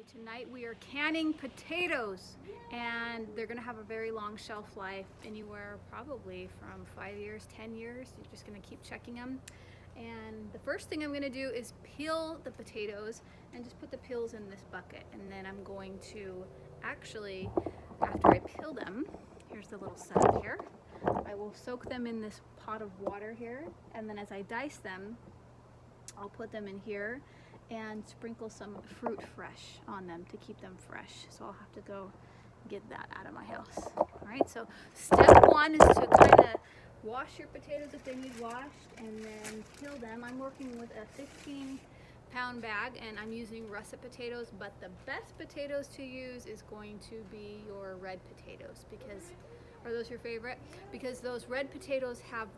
Okay, tonight we are canning potatoes, and they're gonna have a very long shelf life, anywhere probably from 5 years, 10 years. You're just gonna keep checking them. And the first thing I'm gonna do is peel the potatoes and just put the peels in this bucket. And then I'm going to actually, after I peel them, here's the little setup here. I will soak them in this pot of water here, and then as I dice them, I'll put them in here and sprinkle some fruit fresh on them to keep them fresh. So I'll have to go get that out of my house. All right, so step one is to kind of wash your potatoes if they need washed, and then peel them. I'm working with a 15-pound bag, and I'm using russet potatoes, but the best potatoes to use is going to be your red potatoes. Because, are those your favorite? Because those red potatoes have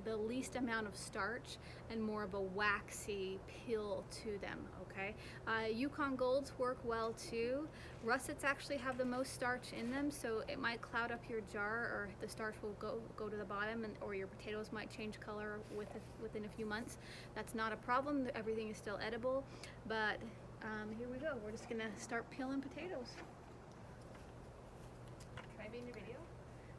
the least amount of starch and more of a waxy peel to them, okay? Yukon Golds work well too. Russets actually have the most starch in them, so it might cloud up your jar, or the starch will go to the bottom, or your potatoes might change color within a few months. That's not a problem. Everything is still edible, but here we go. We're just gonna start peeling potatoes. Can I be in your video?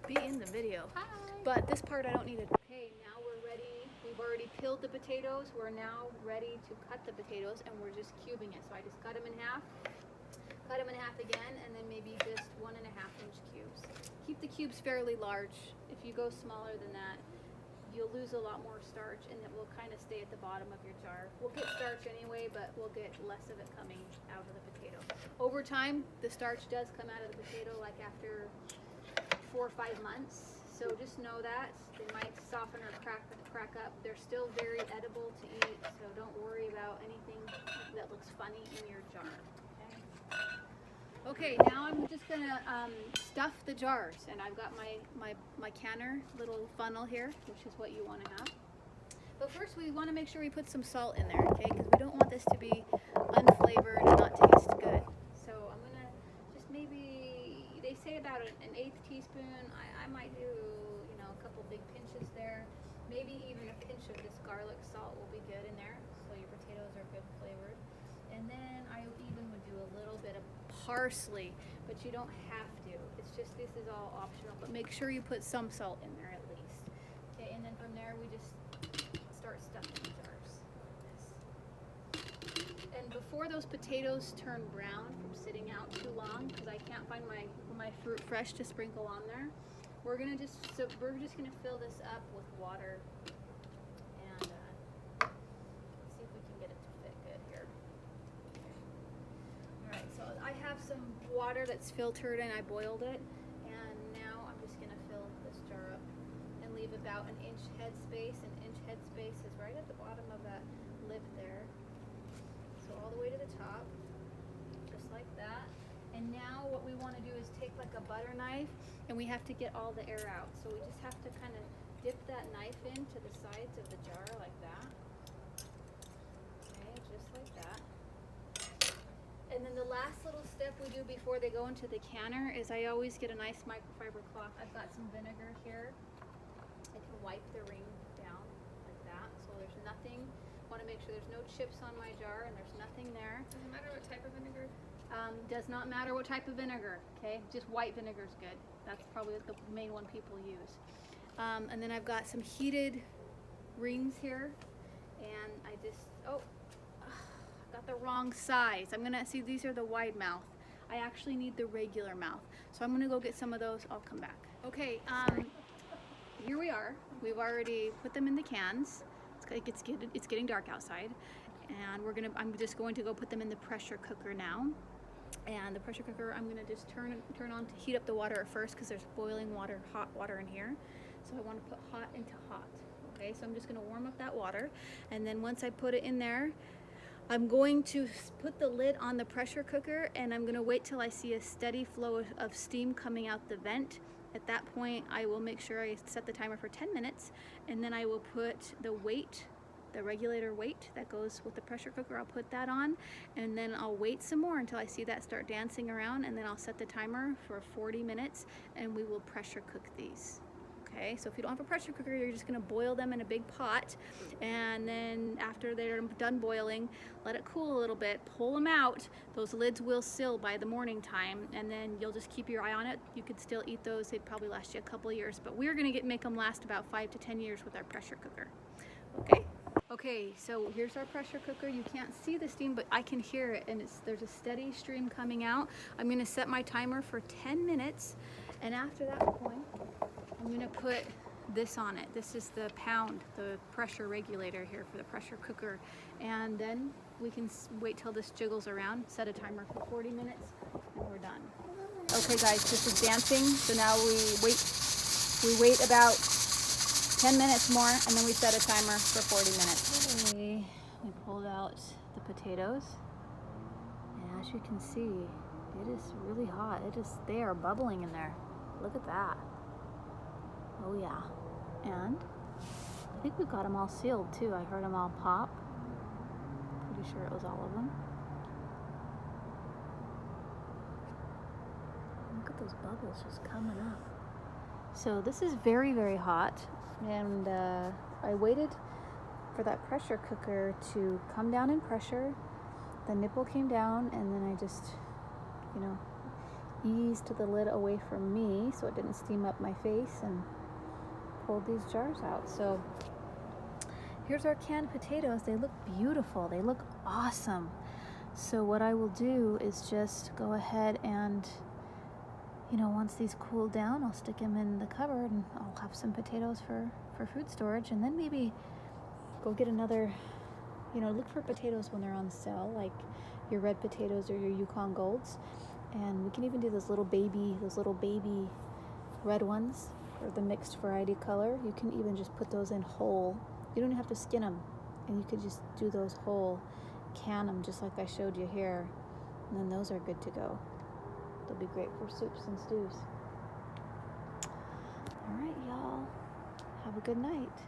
Be in the video. Hi. But this part I don't need it. Okay, now we're ready. We've already peeled the potatoes. We're now ready to cut the potatoes, and we're just cubing it. So I just cut them in half again, and then maybe just 1.5-inch cubes. Keep the cubes fairly large. If you go smaller than that, you'll lose a lot more starch, and it will kind of stay at the bottom of your jar. We'll get starch anyway, but we'll get less of it coming out of the potato. Over time, the starch does come out of the potato, like after 4 or 5 months. So just know that. They might soften or crack up. They're still very edible to eat, so don't worry about anything that looks funny in your jar. Okay, now I'm just gonna stuff the jars, and I've got my canner little funnel here, which is what you want to have. But first we want to make sure we put some salt in there, okay? Because we don't want this to be unflavored and not taste good. So I'm gonna just maybe, they say about an 1/8 teaspoon. I might do, a couple big pinches there. Maybe even a pinch of this garlic salt will be good in there, so your potatoes are good flavored. And then I even would do a little bit of parsley, but you don't have to. It's just, this is all optional, but make sure you put some salt in there at least. Okay, and then from there we just start stuffing the jars. And before those potatoes turn brown from sitting out too long, because I can't find my fruit fresh to sprinkle on there, we're just gonna fill this up with water, and let's see if we can get it to fit good here. All right, so I have some water that's filtered, and I boiled it, and now I'm just gonna fill this jar up and leave about 1 inch headspace. An inch headspace is right at the bottom of that lip there. So all the way to the top, just like that. And now what we want to do is take like a butter knife, and we have to get all the air out. So we just have to kind of dip that knife into the sides of the jar like that. Okay, just like that. And then the last little step we do before they go into the canner is I always get a nice microfiber cloth. I've got some vinegar here. I can wipe the ring down like that, so there's nothing. Want to make sure there's no chips on my jar, and there's nothing there. Does it matter what type of vinegar? Does not matter what type of vinegar, okay? Just white vinegar is good. That's probably the main one people use. And then I've got some heated rings here, and I just, got the wrong size. I'm gonna, see, these are the wide mouth. I actually need the regular mouth. So I'm gonna go get some of those. I'll come back. Okay, here we are. We've already put them in the cans. It's getting dark outside, and I'm just going to go put them in the pressure cooker now. And the pressure cooker, I'm gonna just turn on to heat up the water at first, because there's boiling water, hot water in here. So I want to put hot into hot. Okay, so I'm just gonna warm up that water, and then once I put it in there, I'm going to put the lid on the pressure cooker, and I'm gonna wait till I see a steady flow of steam coming out the vent. At that point, I will make sure I set the timer for 10 minutes, and then I will put the weight, the regulator weight that goes with the pressure cooker, I'll put that on, and then I'll wait some more until I see that start dancing around, and then I'll set the timer for 40 minutes, and we will pressure cook these. Okay, so if you don't have a pressure cooker, you're just gonna boil them in a big pot, and then after they're done boiling, let it cool a little bit, pull them out. Those lids will seal by the morning time, and then you'll just keep your eye on it. You could still eat those. They'd probably last you a couple of years, but we're gonna make them last about 5 to 10 years with our pressure cooker. Okay? Okay, so here's our pressure cooker. You can't see the steam, but I can hear it, and there's a steady stream coming out. I'm gonna set my timer for 10 minutes, and after that point, I'm gonna put this on it. This is the pound, the pressure regulator here for the pressure cooker. And then we can wait till this jiggles around, set a timer for 40 minutes, and we're done. Okay guys, this is dancing, so now we wait about 10 minutes more, and then we set a timer for 40 minutes. Okay, we pulled out the potatoes, and as you can see, it is really hot. They are bubbling in there. Look at that. Oh yeah. And I think we've got them all sealed too. I heard them all pop. Pretty sure it was all of them. Look at those bubbles just coming up. So this is very, very hot, and I waited for that pressure cooker to come down in pressure. The nipple came down, and then I just, eased the lid away from me so it didn't steam up my face, and pulled these jars out. So here's our canned potatoes. They look beautiful. They look awesome. So what I will do is just go ahead and once these cool down, I'll stick them in the cupboard, and I'll have some potatoes for food storage, and then maybe go get another, look for potatoes when they're on sale, like your red potatoes or your Yukon Golds. And we can even do those little baby red ones, or the mixed variety color. You can even just put those in whole. You don't have to skin them, and you could just do those whole, can them just like I showed you here, and then those are good to go. They'll be great for soups and stews. All right, y'all. Have a good night.